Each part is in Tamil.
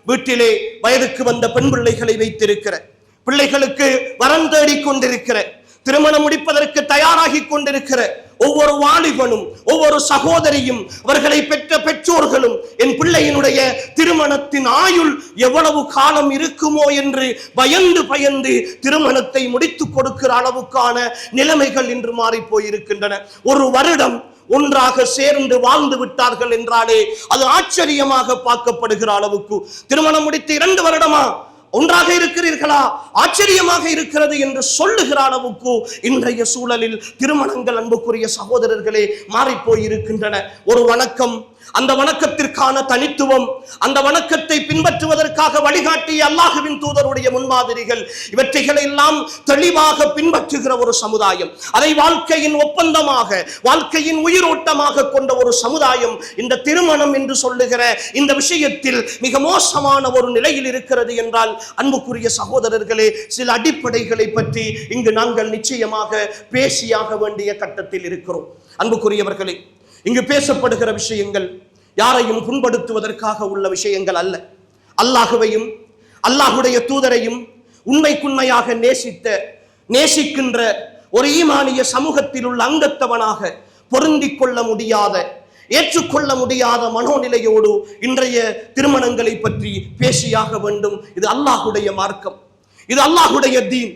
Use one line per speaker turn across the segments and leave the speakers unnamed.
வீட்டிலே வயதுக்கு வந்த பெண் பிள்ளைகளை வைத்திருக்கிற, பிள்ளைகளுக்கு வரம் தேடிக் கொண்டிருக்கிற, திருமணம் முடிப்பதற்கு தயாராகி கொண்டிருக்கிற ஒவ்வொரு வாலிபனும் ஒவ்வொரு சகோதரியும் அவர்களை பெற்ற பெற்றோர்களும் என் பிள்ளையினுடைய திருமணத்தின் ஆயுள் எவ்வளவு காலம் இருக்குமோ என்று பயந்து பயந்து திருமணத்தை முடித்துக் கொடுக்கிற அளவுக்கான நிலைமைகள் இன்று மாறி போயிருக்கின்றன. ஒரு வருடம் ஒன்றாக சேர்ந்து வாழ்ந்து விட்டார்கள் என்றாலே அது ஆச்சரியமாக பார்க்கப்படுகிற அளவுக்கு, திருமணம் முடித்து 2 வருடமா ஒன்றாக இருக்கிறீர்களா, ஆச்சரியமாக இருக்கிறது என்று சொல்லுகிற அளவுக்கு இன்றைய சூழலில் திருமணங்கள் அன்புக்குரிய சகோதரர்களே மாறி போயிருக்கின்றன. ஒரு வணக்கம், அந்த வணக்கத்திற்கான தனித்துவம், அந்த வணக்கத்தை பின்பற்றுவதற்காக வழிகாட்டிய அல்லாஹ்வின் தூதருடைய முன்மாதிரிகள், இவற்றைகளை எல்லாம் தெளிவாக பின்பற்றுகிற ஒரு சமுதாயம், அதை வாழ்க்கையின் ஒப்பந்தமாக வாழ்க்கையின் உயிரோட்டமாக கொண்ட ஒரு சமுதாயம் இந்த திருமணம் என்று சொல்லுகிற இந்த விஷயத்தில் மிக மோசமான ஒரு நிலையில் இருக்கிறது என்றால் அன்புக்குரிய சகோதரர்களே, சில அடிப்படைகளை பற்றி இங்கு நாங்கள் நிச்சயமாக பேசியாக வேண்டிய கட்டத்தில் இருக்கிறோம். அன்புக்குரியவர்களே, இங்கு பேசப்படுகிற விஷயங்கள் யாரையும் புண்படுத்துவதற்காக உள்ள விஷயங்கள் அல்ல. அல்லாஹுவையும் அல்லாஹுடைய தூதரையும் உண்மைக்குண்மையாக நேசிக்கின்ற ஒரு ஈமானிய சமூகத்தில் உள்ள அங்கத்தவனாக பொருந்திக் கொள்ள முடியாத, ஏற்றுக்கொள்ள முடியாத மனோநிலையோடு இன்றைய திருமணங்களை பற்றி பேசியாக வேண்டும். இது அல்லாஹுடைய மார்க்கம், இது அல்லாஹுடைய தீன்.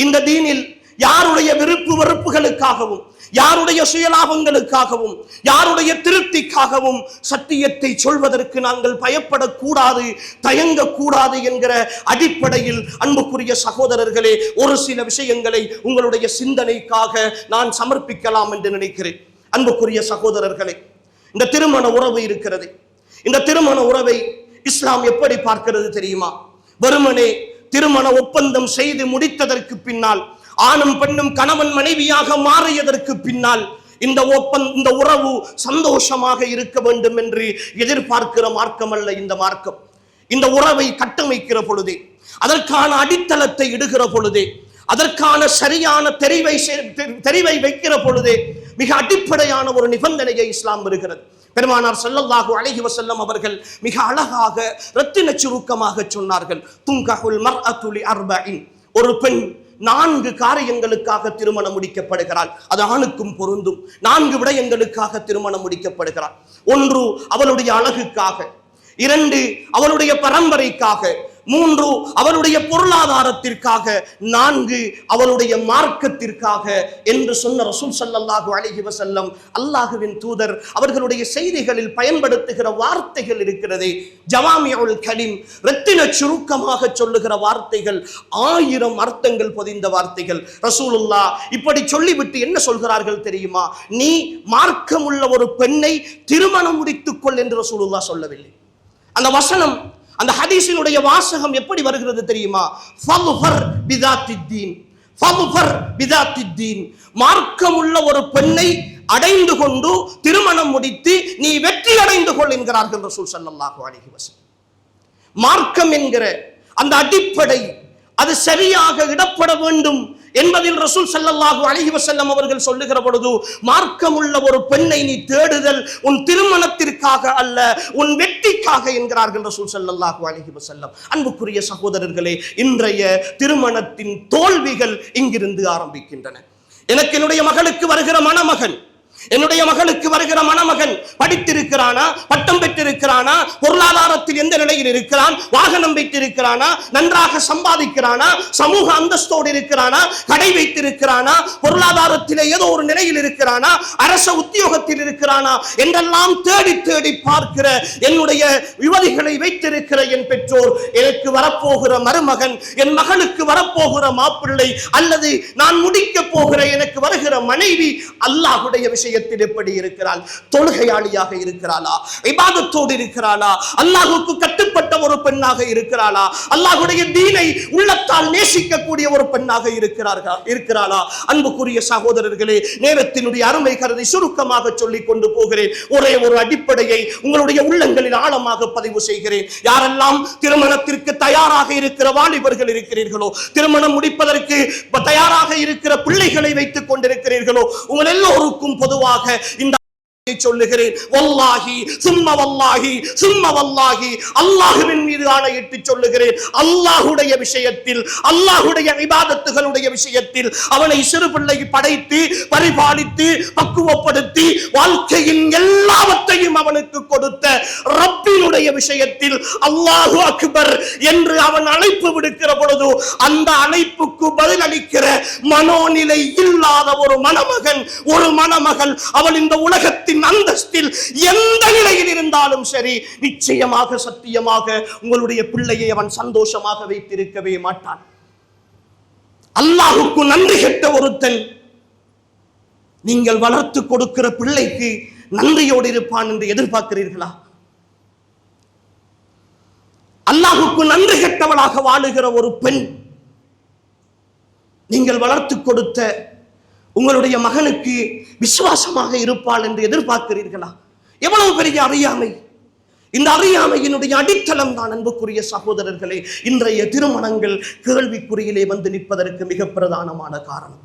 இந்த தீனில் யாருடைய விருப்பு வெறுப்புகளுக்காகவும், யாருடைய சுயலாபங்களுக்காகவும், யாருடைய திருப்திக்காகவும் சத்தியத்தை சொல்வதற்கு நாங்கள் பயப்படக்கூடாது, தயங்கக்கூடாது என்கிற அடிப்படையில் அன்புக்குரிய சகோதரர்களே, ஒரு சில விஷயங்களை உங்களுடைய சிந்தனைக்காக நான் சமர்ப்பிக்கலாம் என்று நினைக்கிறேன். அன்புக்குரிய சகோதரர்களே, இந்த திருமண உறவு இருக்கிறது. இந்த திருமண உறவை இஸ்லாம் எப்படி பார்க்கிறது தெரியுமா? வெறுமனே திருமண ஒப்பந்தம் செய்து முடித்ததற்கு பின்னால், ஆணும் பெண்ணும் கணவன் மனைவியாக மாறியதற்கு பின்னால் இந்த உறவு சந்தோஷமாக இருக்க வேண்டும் என்று எதிர்பார்க்கிற மார்க்கம் அல்ல இந்த மார்க்கம். இந்த உறவை கட்டமைக்கிற பொழுதே, அதற்கான அடித்தளத்தை இடுகிற பொழுதே, அதற்கான சரியான தெரிவை வைக்கிற பொழுதே மிக அடிப்படையான ஒரு நிபந்தனையை இஸ்லாம் வருகிறது. பெருமானார் ஸல்லல்லாஹு அலைஹி வஸல்லம் அவர்கள் மிக அழகாக ரத்தின சுருக்கமாக சொன்னார்கள், துங்கஹுல் மர்அத்து லிஅர்பஇன், ஒரு பெண் 4 காரியங்களுக்காக திருமணம் முடிக்கப்படுகிறாள். அது ஆணுக்கும் பொருந்தும். 4 விடயங்களுக்காக திருமணம் முடிக்கப்படுகிறாள். 1 அவளுடைய அழகுக்காக, 2 அவளுடைய பரம்பரைக்காக, 3 அவளுடைய பொருளாதாரத்திற்காக, 4 அவளுடைய மார்க்கத்திற்காக என்று சொன்ன ரசூல் ஸல்லல்லாஹு அலைஹி வஸல்லம் அல்லாஹ்வின் தூதர் அவர்களுடைய செய்திகளில் பயன்படுத்துகிற வார்த்தைகள் இருக்கிறதே, ஜவாமிஉல் கலீம், ரத்தின சுருக்கமாக சொல்லுகிற வார்த்தைகள், 1000 அர்த்தங்கள் பொதிந்த வார்த்தைகள். ரசூலுல்லாஹ் இப்படி சொல்லிவிட்டு என்ன சொல்கிறார்கள் தெரியுமா? நீ மார்க்கமுள்ள ஒரு பெண்ணை திருமணம் முடித்துக் கொள் என்று ரசூலுல்லாஹ் சொல்லவில்லை. அந்த வசனம், அந்த ஹதீஸினுடைய வாசகம் எப்படி வருகிறது தெரியுமா? ஃபல்ஃபர் பிதாத்தித்தீன், ஃபல்ஃபர் பிதாத்தித்தீன், மார்க்கமுள்ள ஒரு பெண்ணை அடைந்து கொண்டு திருமணம் முடித்து நீ வெற்றி அடைந்து கொள் என்கிறார்கள் ரசூல் ஸல்லல்லாஹு அலைஹி வஸல்லம். மார்க்கம் என்கிற அந்த அடிப்படை அது சரியாக இடப்பட வேண்டும் என்பதில் ரசூல் ஸல்லல்லாஹு அலைஹி வஸல்லம் அவர்கள் சொல்லுகிற பொழுது, மார்க்கமுள்ள ஒரு பெண்ணை நீ தேடுதல் உன் திருமணத்திற்காக அல்ல, உன் வெற்றிக்காக என்கிறார்கள் ரசூல் ஸல்லல்லாஹு அலைஹி வஸல்லம். அன்புக்குரிய சகோதரர்களே, இன்றைய திருமணத்தின் தோல்விகள் இங்கிருந்து ஆரம்பிக்கின்றன. எனக்கு என்னுடைய மகளுக்கு வருகிற மணமகன், என்னுடைய மகளுக்கு வருகிற மணமகன் படித்திருக்கிறானா, பட்டம் பெற்றிருக்கிறானா, பொருளாதாரத்தில் எந்த நிலையில் இருக்கிறான், வாகனம் வைத்திருக்கிறானா, நன்றாக சம்பாதிக்கிறானா, சமூக அந்தஸ்தோடு இருக்கிறானா, கடை வைத்திருக்கிறானா, பொருளாதாரத்திலே ஏதோ ஒரு நிலையில் இருக்கிறானா, அரச உத்தியோகத்தில் இருக்கிறானா என்றெல்லாம் தேடி தேடி பார்க்கிற என்னுடைய யுவதிகளை வைத்திருக்கிற என் பெற்றோர், எனக்கு வரப்போகிற மருமகன், என் மகளுக்கு வரப்போகிற மாப்பிள்ளை, அல்லது நான் முடிக்க போகிற எனக்கு வருகிற மனைவி அல்லாஹ்வுடைய விஷயம் எப்படி இருக்கிறாள்? தொழுகையாளியாக இருக்கிறாளா? இபாதத்தோடு இருக்கிறாளா? அல்லாஹ்வுக்கு கட்டுப்பட்ட ஒரு பெண்ணாக இருக்கிறாளா? அல்லாஹ்வுடைய தீனை உள்ளத்தால் நேசிக்கக்கூடிய ஒரு பெண்ணாக இருக்கிறாளா? அன்புக்குரிய சகோதரர்களே, நேரத்தினுடைய அருமை கருதி சுருக்கமாக சொல்லிக் கொண்டு போகிறேன். ஒரே ஒரு அடிப்படையை உங்களுடைய உள்ளங்களில் ஆழமாக பதிவு செய்கிறேன். யாரெல்லாம் திருமணத்திற்கு தயாராக இருக்கிற வாலிபர்கள் இருக்கிறீர்களோ, திருமணம் முடிப்பதற்கு தயாராக இருக்கிற பிள்ளைகளை வைத்துக் கொண்டிருக்கிறீர்களோ, உங்கள் எல்லோருக்கும் பொதுவாக இந்த சொல்லுகிறேன், வல்லாஹி சும்ம வல்லாஹி சும்ம வல்லாஹி, அல்லாஹ்வின் மீது ஆணையிட்டு சொல்லுகிறேன், அல்லாஹ்வுடைய விஷயத்தில், அல்லாஹ்வுடைய இபாதத்துகளுடைய விஷயத்தில், அவனை சிறு பிள்ளை படைத்து பரிபாலித்து பக்குவப்படுத்தி வாழ்க்கையின் எல்லாவற்றையும் அவனுக்கு கொடுத்த ரப்பினுடைய விஷயத்தில் அல்லாஹு அக்பர் என்று அவன் அழைப்பு விடுக்கிற பொழுது அந்த அழைப்புக்கு பதில் அளிக்கிற மனோநிலை இல்லாத ஒரு மணமகன், ஒரு மணமகள், அவள் இந்த உலகத்தின் அந்தஸ்தில் எந்த நிலையில் இருந்தாலும் சரி, நிச்சயமாக சத்தியமாக உங்களுடைய பிள்ளையை அவன் சந்தோஷமாக வைத்திருக்கவே மாட்டான். அல்லாஹ்வுக்கு நன்றி கெட்ட ஒருத்தன் நீங்கள் வளர்த்து கொடுக்கிற பிள்ளைக்கு நன்றியோடு இருப்பான் என்று எதிர்பார்க்கிறீர்களா? அல்லாஹ்வுக்கு நன்றி கெட்டவளாக வாழுகிற ஒரு பெண் நீங்கள் வளர்த்து கொடுத்த உங்களுடைய மகனுக்கு விசுவாசமாக இருப்பாள் என்று எதிர்பார்க்கிறீர்களா? எவ்வளவு பெரிய அறியாமை! இந்த அறியாமையினுடைய அடித்தளம் தான் அன்புக்குரிய சகோதரர்களே இன்றைய திருமணங்கள் கேள்விக்குறியிலே வந்து நிற்பதற்கு மிக பிரதானமான காரணம்.